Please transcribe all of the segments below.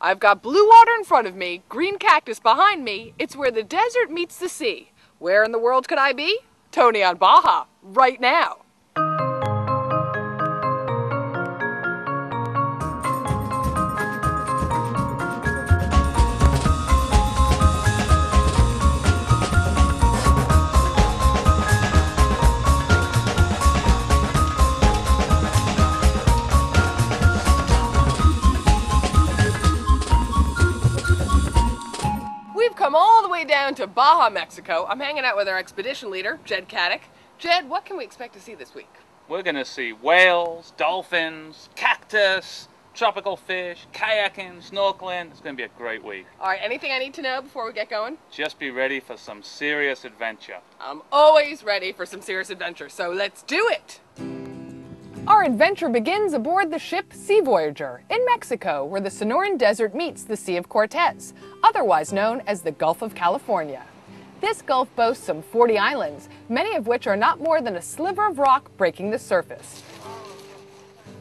I've got blue water in front of me, green cactus behind me. It's where the desert meets the sea. Where in the world could I be? Toni on Baja, right now. We've come all the way down to Baja, Mexico. I'm hanging out with our expedition leader, Jed Caddick. Jed, what can we expect to see this week? We're going to see whales, dolphins, cactus, tropical fish, kayaking, snorkeling. It's going to be a great week. All right, anything I need to know before we get going? Just be ready for some serious adventure. I'm always ready for some serious adventure, so let's do it! Our adventure begins aboard the ship Sea Voyager in Mexico, where the Sonoran Desert meets the Sea of Cortez, otherwise known as the Gulf of California. This gulf boasts some 40 islands, many of which are not more than a sliver of rock breaking the surface.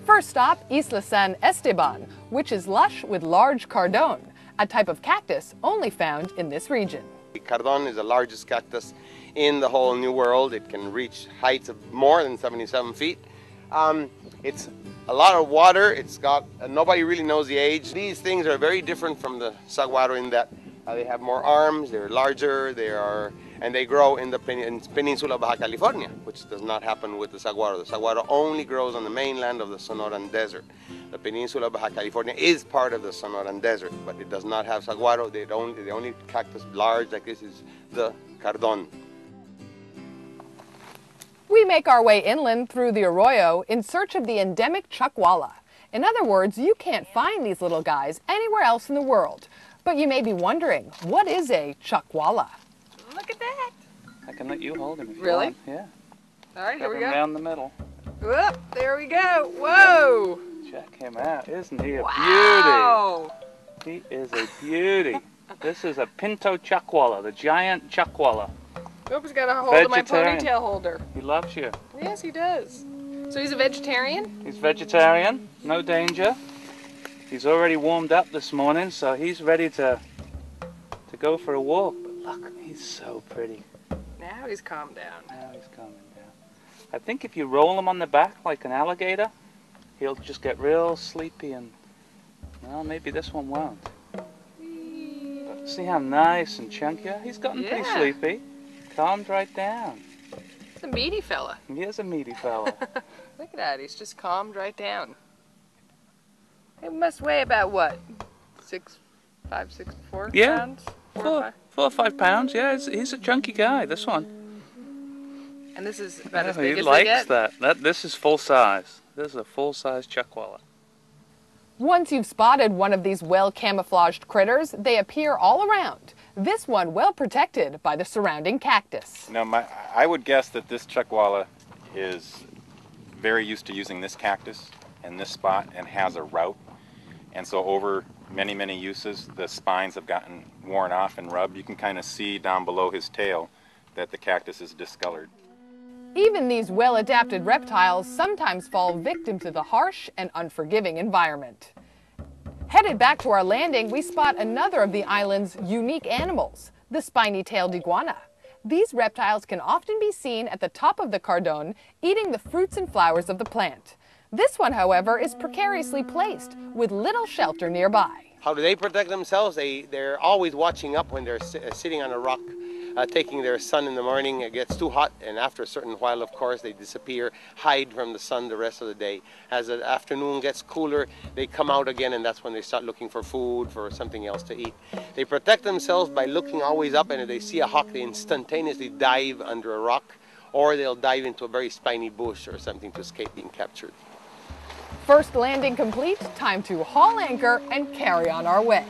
First stop, Isla San Esteban, which is lush with large cardón, a type of cactus only found in this region. Cardón is the largest cactus in the whole New World. It can reach heights of more than 77 feet. It's a lot of water. It's got, nobody really knows the age. These things are very different from the saguaro in that they have more arms, they're larger, and they grow in the Peninsula of Baja California, which does not happen with the saguaro. The saguaro only grows on the mainland of the Sonoran Desert. The Peninsula of Baja California is part of the Sonoran Desert, but it does not have saguaro. The only cactus large like this is the cardón. We make our way inland through the arroyo in search of the endemic chacuala. In other words, you can't find these little guys anywhere else in the world. But you may be wondering, what is a chacuala? Look at that. I can let you hold him if you really? want. Yeah. All right, here we go. Down the middle. Whoop, there we go. Whoa. Check him out. Isn't he a wow. beauty? He is a beauty. This is a pinto chacuala, the giant chacuala. Oops, got a hold of my ponytail holder. He loves you. Yes, he does. So he's a vegetarian? He's vegetarian, no danger. He's already warmed up this morning, so he's ready to go for a walk. But look, he's so pretty. Now he's calmed down. Now he's calming down. I think if you roll him on the back like an alligator, he'll just get real sleepy and, well, maybe this one won't. But see how nice and chunky? He's gotten pretty sleepy. Calmed right down. He's a meaty fella. He is a meaty fella. Look at that, he's just calmed right down. It must weigh about what? 5, 6, 4 pounds? 4 or 5 pounds, yeah, he's a chunky guy, this one. And this is about as big as they get? He likes that. This is full size. This is a full-size chacuala. Once you've spotted one of these well-camouflaged critters, they appear all around. This one well protected by the surrounding cactus. Now, I would guess that this chacuala is very used to using this cactus in this spot and has a route. And so over many, many uses, the spines have gotten worn off and rubbed. You can kind of see down below his tail that the cactus is discolored. Even these well-adapted reptiles sometimes fall victim to the harsh and unforgiving environment. Headed back to our landing, we spot another of the island's unique animals, the spiny-tailed iguana. These reptiles can often be seen at the top of the cardón, eating the fruits and flowers of the plant. This one, however, is precariously placed, with little shelter nearby. How do they protect themselves? They're always watching up when they're sitting on a rock, taking their sun in the morning. It gets too hot, and after a certain while, of course, they disappear, hide from the sun the rest of the day. As the afternoon gets cooler, they come out again, and that's when they start looking for food, for something else to eat. They protect themselves by looking always up, and if they see a hawk, they instantaneously dive under a rock, or they'll dive into a very spiny bush or something to escape being captured. First landing complete, time to haul anchor and carry on our way.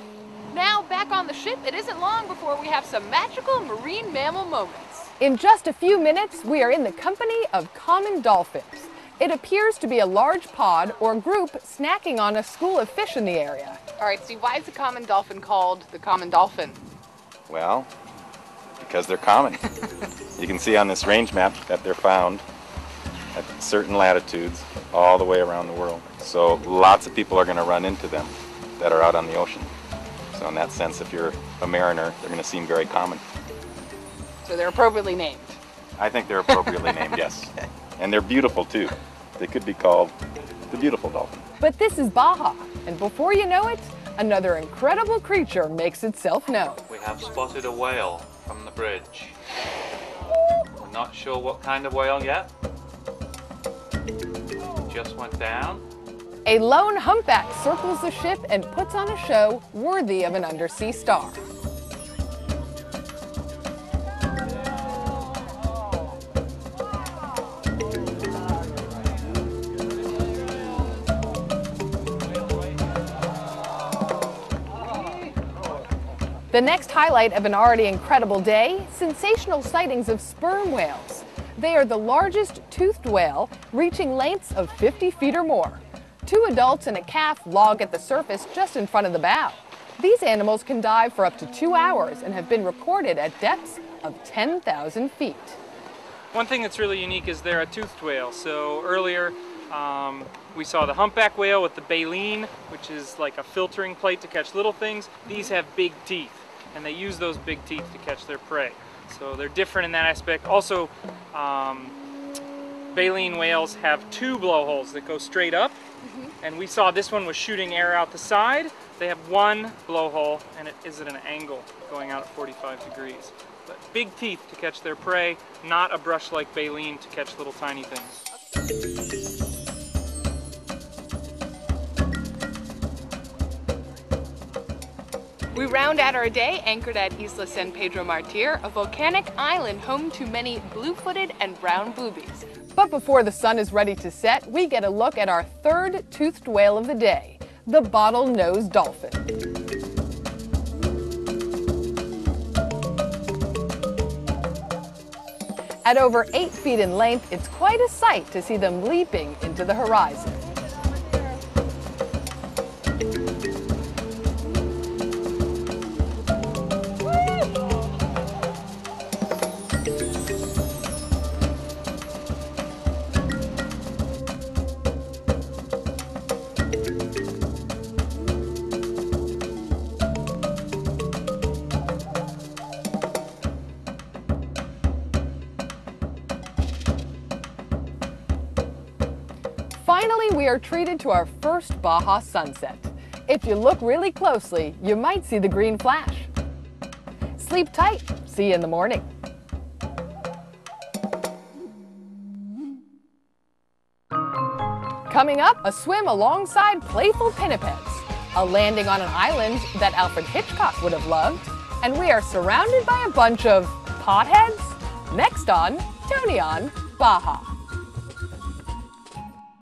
Now back on the ship, it isn't long before we have some magical marine mammal moments. In just a few minutes, we are in the company of common dolphins. It appears to be a large pod or group snacking on a school of fish in the area. All right, Steve, why is the common dolphin called the common dolphin? Well, because they're common. You can see on this range map that they're found at certain latitudes all the way around the world. So lots of people are going to run into them that are out on the ocean. So in that sense, if you're a mariner, they're going to seem very common. So they're appropriately named. I think they're appropriately named, yes. And they're beautiful too. They could be called the beautiful dolphin. But this is Baja, and before you know it, another incredible creature makes itself known. We have spotted a whale from the bridge. We're not sure what kind of whale yet. Just went down. A lone humpback circles the ship and puts on a show worthy of an undersea star. The next highlight of an already incredible day, sensational sightings of sperm whales. They are the largest toothed whale, reaching lengths of 50 feet or more. 2 adults and a calf log at the surface just in front of the bow. These animals can dive for up to 2 hours and have been recorded at depths of 10,000 feet. One thing that's really unique is they're a toothed whale. So earlier we saw the humpback whale with the baleen, which is like a filtering plate to catch little things. These have big teeth, and they use those big teeth to catch their prey. So they're different in that aspect. Also, baleen whales have 2 blowholes that go straight up, and we saw this one was shooting air out the side. They have 1 blowhole, and it is at an angle going out at 45 degrees. But big teeth to catch their prey, not a brush-like baleen to catch little tiny things. We round out our day anchored at Isla San Pedro Martir, a volcanic island home to many blue-footed and brown boobies. But before the sun is ready to set, we get a look at our 3rd toothed whale of the day, the bottlenose dolphin. At over 8 feet in length, it's quite a sight to see them leaping into the horizon. Finally, we are treated to our first Baja sunset. If you look really closely, you might see the green flash. Sleep tight. See you in the morning. Coming up, a swim alongside playful pinnipeds, a landing on an island that Alfred Hitchcock would have loved, and we are surrounded by a bunch of potheads? Next on Toni On Baja.